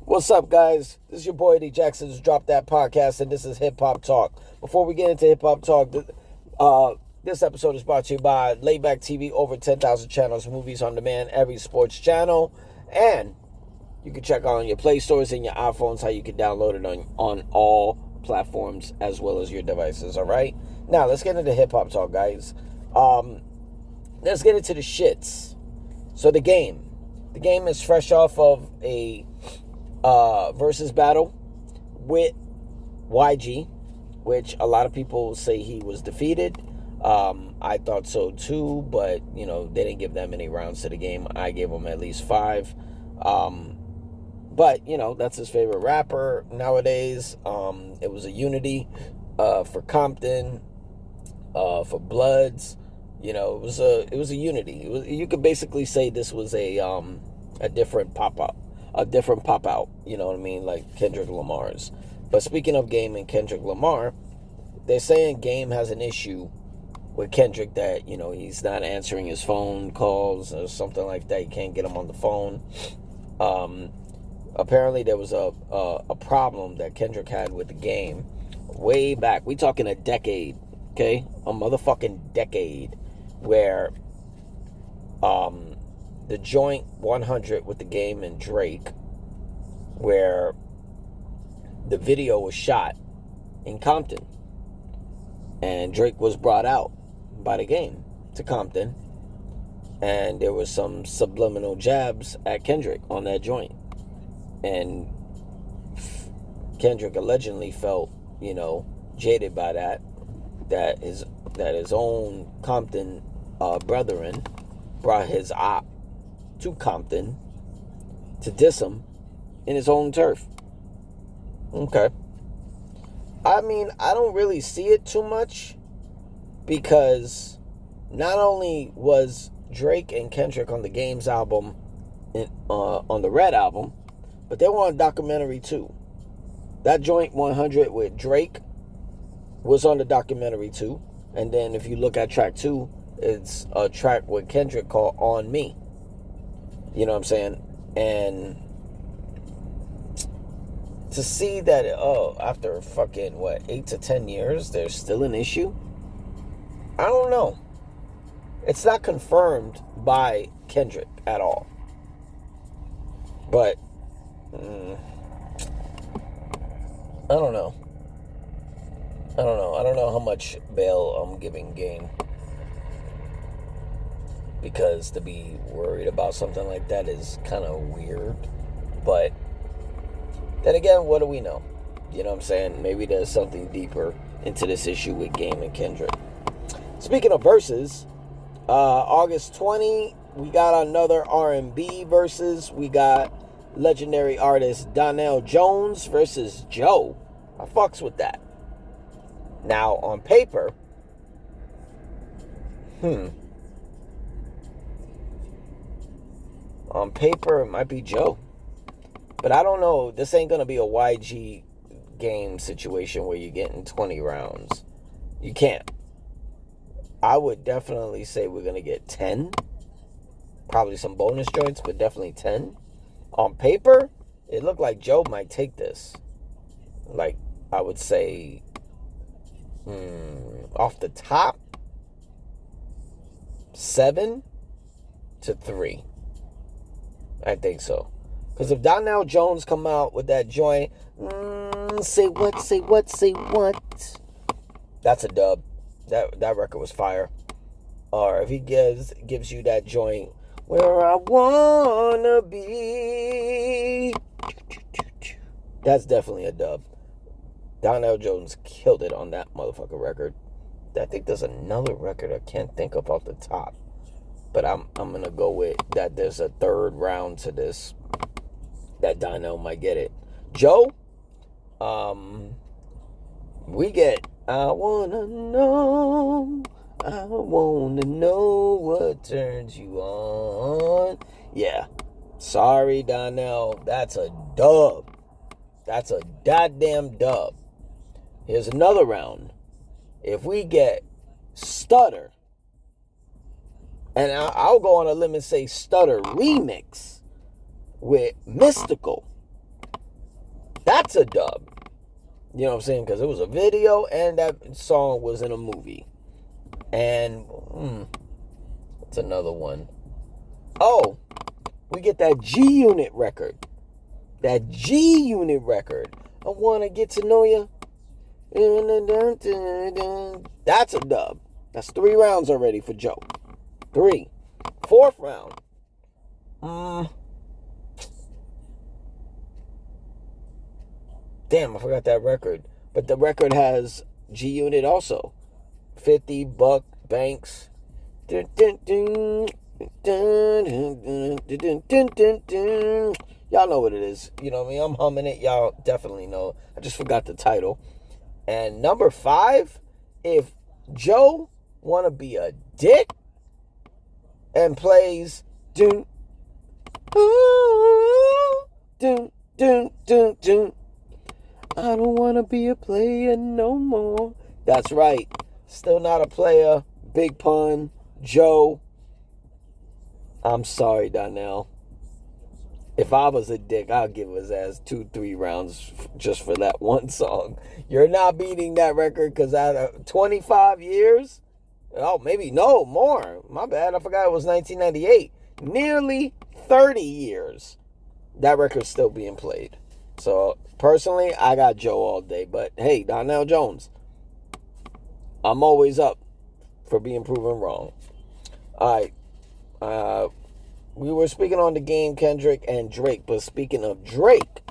What's up, guys? This is your boy Eddie Jackson's Drop That Podcast, and this is Hip Hop Talk. Before we get into Hip Hop Talk, this episode is brought to you by Layback TV, over 10,000 channels, movies on demand, every sports channel, and you can check out on your Play Stores and your iPhones how you can download it on all platforms as well as your devices, all right? Now, let's get into Hip Hop Talk, guys. Let's get into the shits. So the game is fresh off of a Verzuz battle with YG, which a lot of people say he was defeated. I thought so too, but they didn't give that many rounds to the game. I gave him at least 5. But that's his favorite rapper nowadays. It was a unity for Compton, for Bloods. It was a unity. You could basically say this was a different pop out. You know what I mean? Like Kendrick Lamar's. But speaking of Game and Kendrick Lamar, they're saying Game has an issue with Kendrick that, he's not answering his phone calls or something like that. You can't get him on the phone. Apparently there was a problem that Kendrick had with the Game way back. We talking a decade, okay? A motherfucking decade, where the joint 100 with the Game and Drake, where the video was shot in Compton, and Drake was brought out by the Game to Compton, and there was some subliminal jabs at Kendrick on that joint, and Kendrick allegedly felt jaded by that his own Compton brethren brought his op to Compton to diss him in his own turf. Okay. I mean, I don't really see it too much, because not only was Drake and Kendrick on the Game's album, on the Red album, but they were on documentary too. That joint 100 with Drake was on the documentary too. And then if you look at track 2, it's a track with Kendrick called On Me. You know what I'm saying? And to see that, after fucking, 8 to 10 years, there's still an issue? I don't know. It's not confirmed by Kendrick at all. But, I don't know. I don't know how much bail I'm giving Game, because to be worried about something like that is kind of weird. But then again, what do we know? You know what I'm saying? Maybe there's something deeper into this issue with Game and Kendrick. Speaking of verses, August 20, we got another R&B versus. We got legendary artist Donell Jones versus Joe. I fucks with that. Now, on paper, on paper, it might be Joe. But I don't know. This ain't going to be a YG Game situation where you're getting 20 rounds. You can't. I would definitely say we're going to get 10. Probably some bonus joints, but definitely 10. On paper, it looked like Joe might take this. Like, I would say, off the top, 7 to 3. I think so. Because if Donell Jones come out with that joint, say what, that's a dub. That record was fire. Or if he gives you that joint, where I wanna be, that's definitely a dub. Donell Jones killed it on that motherfucker record. I think there's another record I can't think of off the top, but I'm gonna go with that. There's a third round to this that Donell might get it. Joe, we get I wanna know what turns you on. Yeah, sorry Donell, that's a dub. That's a goddamn dub. Here's another round. If we get Stutter, and I'll go on a limb and say Stutter remix with Mystical, That's a dub. You know what I'm saying? Because it was a video and that song was in a movie. And what's another one? Oh, we get that G-Unit record. That G-Unit record. I want to get to know you. That's a dub. That's 3 rounds already for Joe. 3. 4th round. Damn, I forgot that record. But the record has G-Unit also. 50, Buck, Banks. Y'all know what it is. You know what I mean? I'm humming it. Y'all definitely know. I just forgot the title. And number 5, if Joe want to be a dick and plays I don't want to be a player no more. That's right. Still not a player. Big pun. Joe. I'm sorry, Donnell. If I was a dick, I'd give his ass 2-3 rounds just for that one song. You're not beating that record because out of 25 years, oh, maybe, no, more. My bad, I forgot it was 1998. Nearly 30 years, that record's still being played. So, personally, I got Joe all day. But, hey, Donnell Jones, I'm always up for being proven wrong. All right. We were speaking on the game, Kendrick and Drake. But speaking of Drake,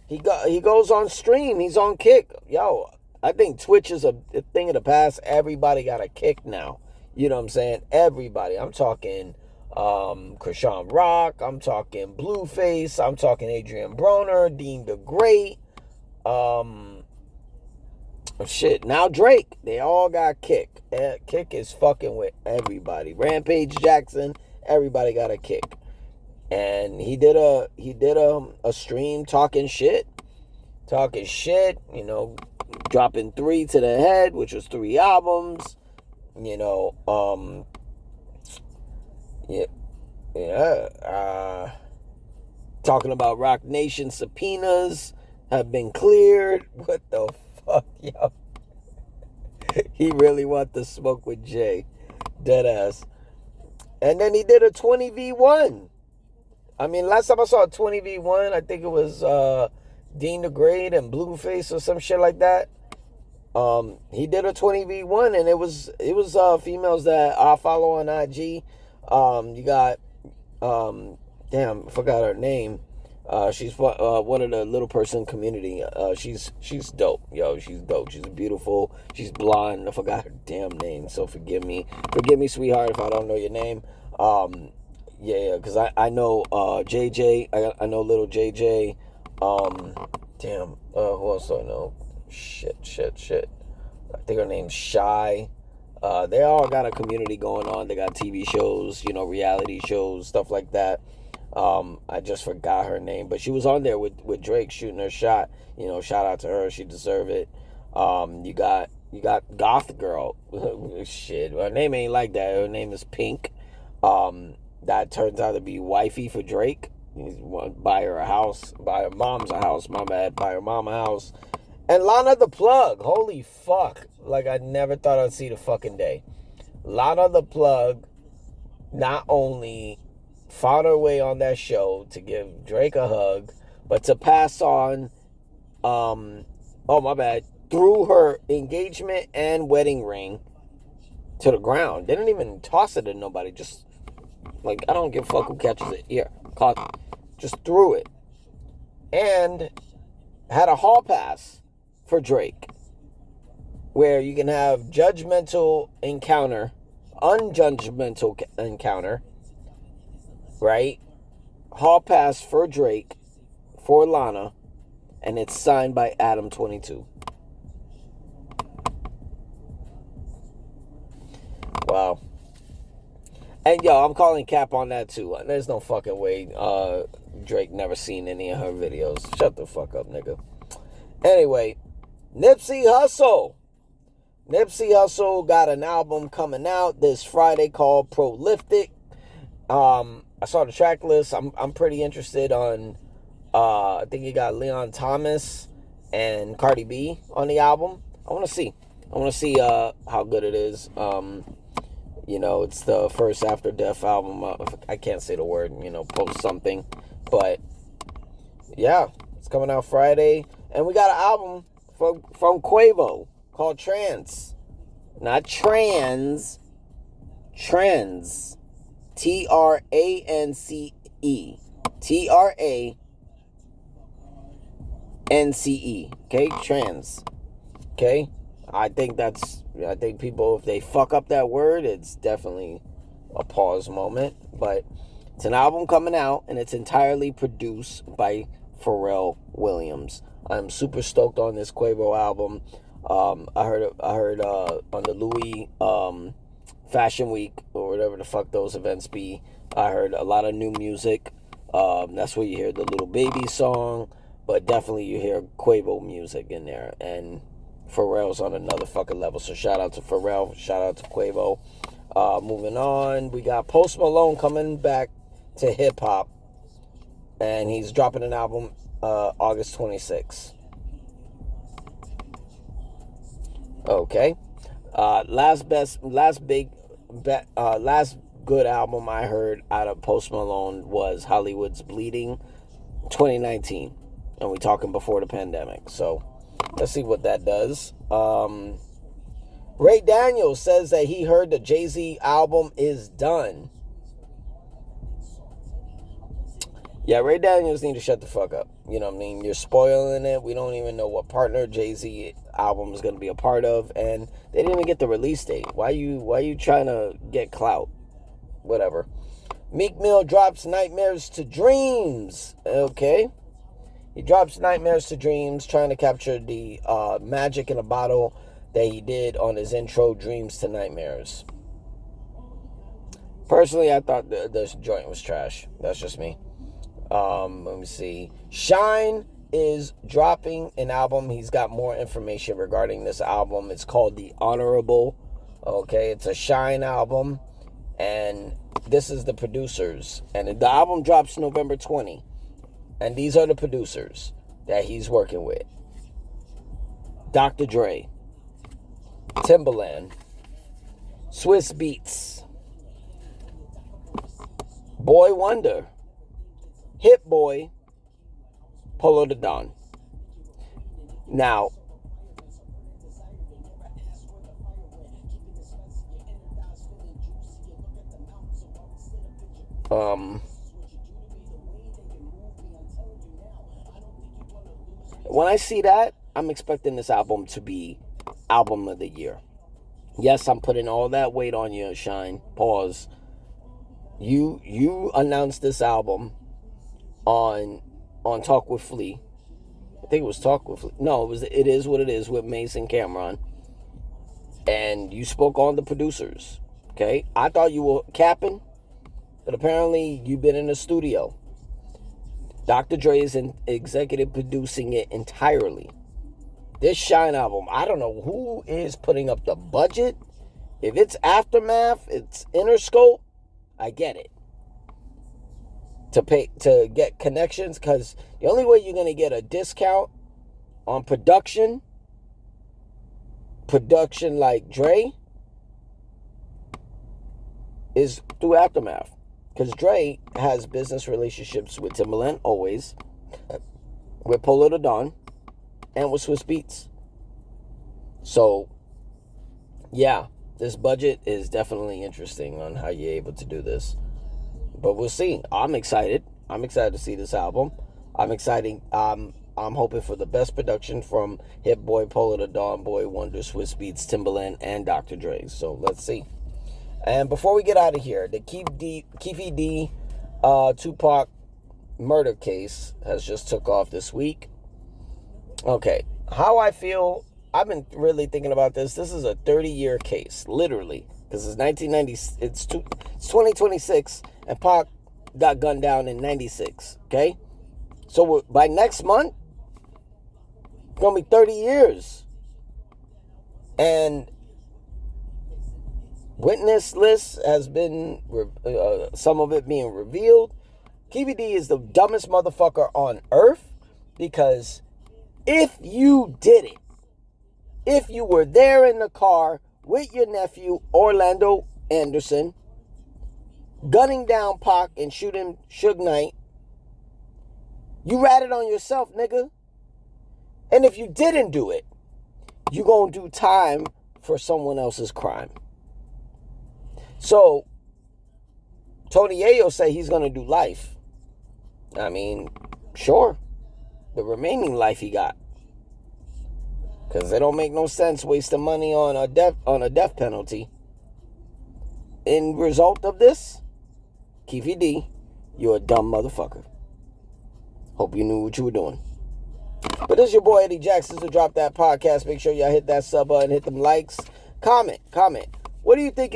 he goes on stream. He's on Kick. Yo, I think Twitch is a thing of the past. Everybody got a Kick now. You know what I'm saying? Everybody. I'm talking Krishan Rock. I'm talking Blueface. I'm talking Adrian Broner, Dean the Great. Shit. Now Drake. They all got Kick. Kick is fucking with everybody. Rampage Jackson. Everybody got a Kick. And he did a stream talking shit, you know, dropping 3 to the head, which was 3 albums, you know, talking about Rock Nation subpoenas have been cleared. What the fuck, yo? He really want to smoke with Jay. Deadass. And then he did a 20v1. I mean, last time I saw a 20v1, I think it was Dean the Great and Blueface or some shit like that. He did a 20v1, and it was females that I follow on IG. You got damn, I forgot her name. She's one of the little person community. She's dope, yo. She's dope. She's beautiful. She's blonde. I forgot her damn name, so forgive me, sweetheart, if I don't know your name. Yeah, because I know JJ. I know little JJ. Damn. Who else do I know? Shit. I think her name's Shy. They all got a community going on. They got TV shows, you know, reality shows, stuff like that. I just forgot her name, but she was on there with Drake shooting her shot. You know, shout out to her. She deserved it. You got Goth Girl. Shit, her name ain't like that. Her name is Pink. That turns out to be wifey for Drake. Buy her a house. Buy her mom's a house. My bad. Buy her mom a house. And Lana the Plug. Holy fuck. Like, I never thought I'd see the fucking day. Lana the Plug not only found her way on that show to give Drake a hug, but to pass on, threw her engagement and wedding ring to the ground. They didn't even toss it to nobody. Just, like, I don't give a fuck who catches it. Here, caught it. Just threw it. And had a hall pass for Drake, where you can have judgmental encounter, unjudgmental encounter, right? Hall pass for Drake, for Lana, and it's signed by Adam 22. Wow. And yo, I'm calling cap on that too. There's no fucking way Drake never seen any of her videos. Shut the fuck up, nigga. Anyway, Nipsey Hussle. Nipsey Hussle got an album coming out this Friday called Prolific. I saw the track list. I'm pretty interested on I think you got Leon Thomas and Cardi B on the album. I want to see. How good it is. It's the first After Death album. I can't say the word, post something. But, yeah, it's coming out Friday. And we got an album from Quavo called Trance. Not Trans. Trance. Trance. Trance. Okay? Trans. Okay? I think people, if they fuck up that word, it's definitely a pause moment. But it's an album coming out, and it's entirely produced by Pharrell Williams. I'm super stoked on this Quavo album. I heard on the Louis Fashion Week, or whatever the fuck those events be, I heard a lot of new music. That's where you hear the Little Baby song, but definitely you hear Quavo music in there, and Pharrell's on another fucking level. So shout out to Pharrell, shout out to Quavo. Moving on, we got Post Malone coming back to hip hop, and he's dropping an album August 26th. Okay. Last good album I heard out of Post Malone was Hollywood's Bleeding, 2019, and we talking before the pandemic. So let's see what that does. Ray Daniels says that he heard the Jay-Z album is done. Yeah, Ray Daniels need to shut the fuck up. You know what I mean? You're spoiling it. We don't even know what partner Jay-Z album is going to be a part of, and they didn't even get the release date. Why you trying to get clout? Whatever. Meek Mill drops Nightmares to Dreams. Okay. He drops Nightmares to Dreams, trying to capture the magic in a bottle that he did on his intro, Dreams to Nightmares. Personally, I thought the joint was trash. That's just me. Let me see. Shyne is dropping an album. He's got more information regarding this album. It's called The Honorable. Okay, it's a Shyne album, and this is the producers. And the album drops November 20. And these are the producers that he's working with: Dr. Dre, Timbaland, Swiss Beats, Boy Wonder, Hit Boy, Polo the Don. Now, when I see that, I'm expecting this album to be album of the year. Yes, I'm putting all that weight on you, Shyne. Pause. You announced this album on Talk with Flea. I think it was Talk with Flea. No, It Is What It Is with Mason Cameron. And you spoke on the producers. Okay? I thought you were capping, but apparently you've been in the studio. Dr. Dre is executive producing it entirely. This Shyne album, I don't know who is putting up the budget. If it's Aftermath, it's Interscope, I get it. To get connections, because the only way you're going to get a discount on production like Dre, is through Aftermath. Because Dre has business relationships with Timbaland, always, with Polo the Don, and with Swiss Beats. So, yeah, this budget is definitely interesting on how you're able to do this. But we'll see. I'm excited. I'm excited to see this album. I'm hoping for the best production from Hit Boy, Polo the Don, Boy Wonder, Swiss Beats, Timbaland, and Dr. Dre. So let's see. And before we get out of here, the Keefe D Tupac murder case has just took off this week. Okay, how I feel, I've been really thinking about this. This is a 30-year case, literally, because it's 1990. It's 2026, and Pac got gunned down in 96. Okay, so by next month, it's gonna be 30 years, and witness list has been some of it being revealed. Keefe D is the dumbest motherfucker on earth, because if you did it, if you were there in the car with your nephew, Orlando Anderson, gunning down Pac and shooting Suge Knight, you ratted on yourself, nigga. And if you didn't do it, you gonna do time for someone else's crime. So, Tony Ayo say he's gonna do life. I mean, sure. The remaining life he got. Because it don't make no sense wasting money on a death penalty. In result of this, Keefe D, you're a dumb motherfucker. Hope you knew what you were doing. But this is your boy Eddie Jackson. To drop that podcast, make sure y'all hit that sub button, hit them likes, comment. What do you think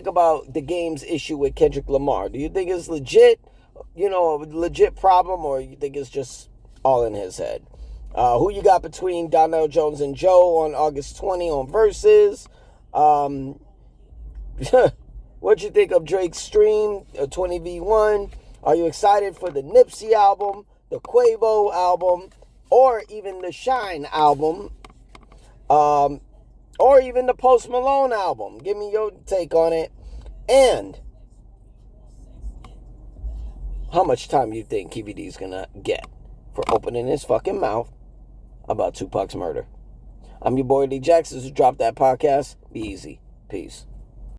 about the game's issue with Kendrick Lamar? Do you think it's legit, a legit problem, or you think it's just all in his head? Who you got between Donnell Jones and Joe on August 20 on Verzuz? What you think of Drake's stream, 20v1? Are you excited for the Nipsey album, the Quavo album, or even the Shyne album, or even the Post Malone album? Give me your take on it. And how much time you think Keefe D is gonna get for opening his fucking mouth about Tupac's murder? I'm your boy Eddie Jackson. So drop that podcast. Be easy. Peace.